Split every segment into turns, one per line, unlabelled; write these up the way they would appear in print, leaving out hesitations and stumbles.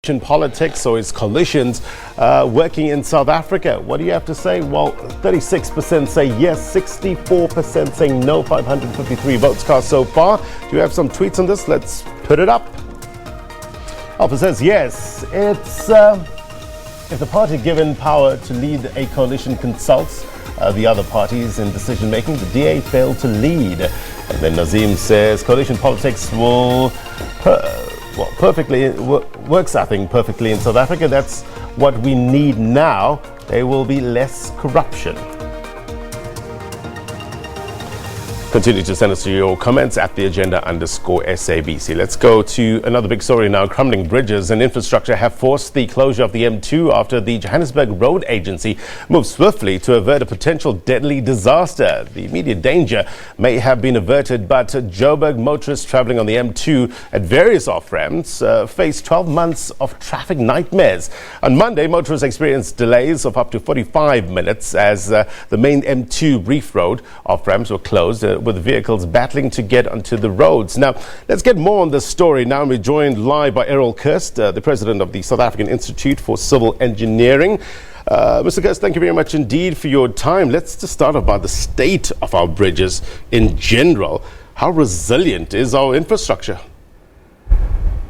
Politics or its coalitions working in South Africa. What do you have to say? Well, 36% say yes, 64% saying no, 553 votes cast so far. Do you have some tweets on this? Let's put it up. Alpha says yes, it's if the party given power to lead a coalition consults the other parties in decision making, the DA failed to lead. And then Nazim says coalition politics will works, I think, perfectly in South Africa. That's what we need now. There will be less corruption. Continue to send us your comments at the agenda_SABC. Let's go to another big story now. Crumbling bridges and infrastructure have forced the closure of the M2 after the Johannesburg Roads Agency moved swiftly to avert a potential deadly disaster. The immediate danger may have been averted, but Joburg motorists traveling on the M2 at various off-ramps face 12 months of traffic nightmares. On Monday, motorists experienced delays of up to 45 minutes as the main M2 Reef road off-ramps were closed, with vehicles battling to get onto the roads. Now, let's get more on this story. Now we're joined live by Errol Kerst, the president of the South African Institute for Civil Engineering. Mr. Kerst, thank you very much indeed for your time. Let's just start about the state of our bridges in general. How resilient is our infrastructure?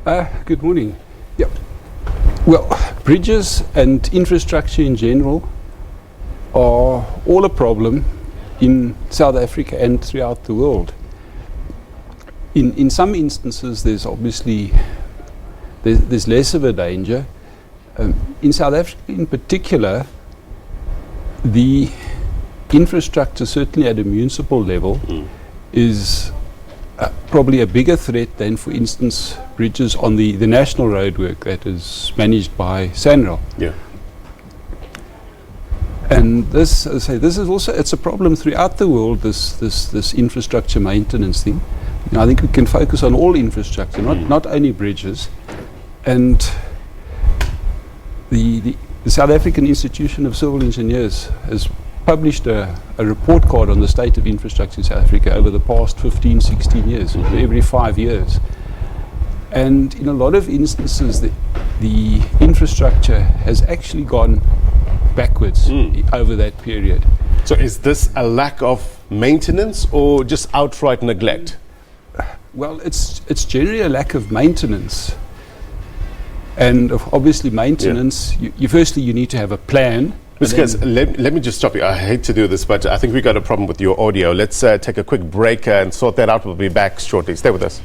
Good morning. Yep. Well, bridges and infrastructure in general are all a problem in South Africa and throughout the world. In some instances, there's obviously there's less of a danger. In South Africa, in particular, the infrastructure, certainly at a municipal level, is probably a bigger threat than, for instance, bridges on the national roadwork that is managed by SANRAL.
Yeah.
And this, as I say, this is also, it's a problem throughout the world, this infrastructure maintenance thing. You know, I think we can focus on all infrastructure, not only bridges. And the South African Institution of Civil Engineers has published a report card on the state of infrastructure in South Africa over the past 15, 16 years, every 5 years. And in a lot of instances, the infrastructure has actually gone backwards over that period.
So is this a lack of maintenance or just outright neglect?
Well, it's generally a lack of maintenance. And obviously maintenance, firstly you need to have a plan.
Mr. Kerst, let me just stop you. I hate to do this, but I think we got a problem with your audio. Let's take a quick break and sort that out. We'll be back shortly. Stay with us.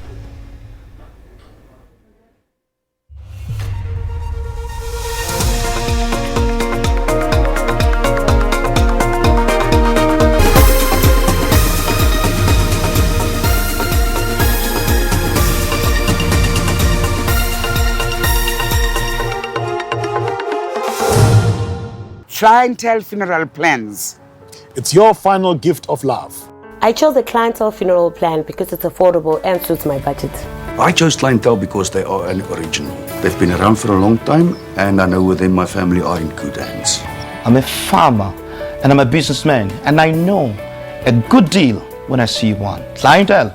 Clientele funeral plans.
It's your final gift of love.
I chose the clientele funeral plan because it's affordable and suits my budget.
I chose clientele because they are an original. They've been around for a long time, and I know with them my family are in good hands.
I'm a farmer and I'm a businessman, and I know a good deal when I see one. Clientele.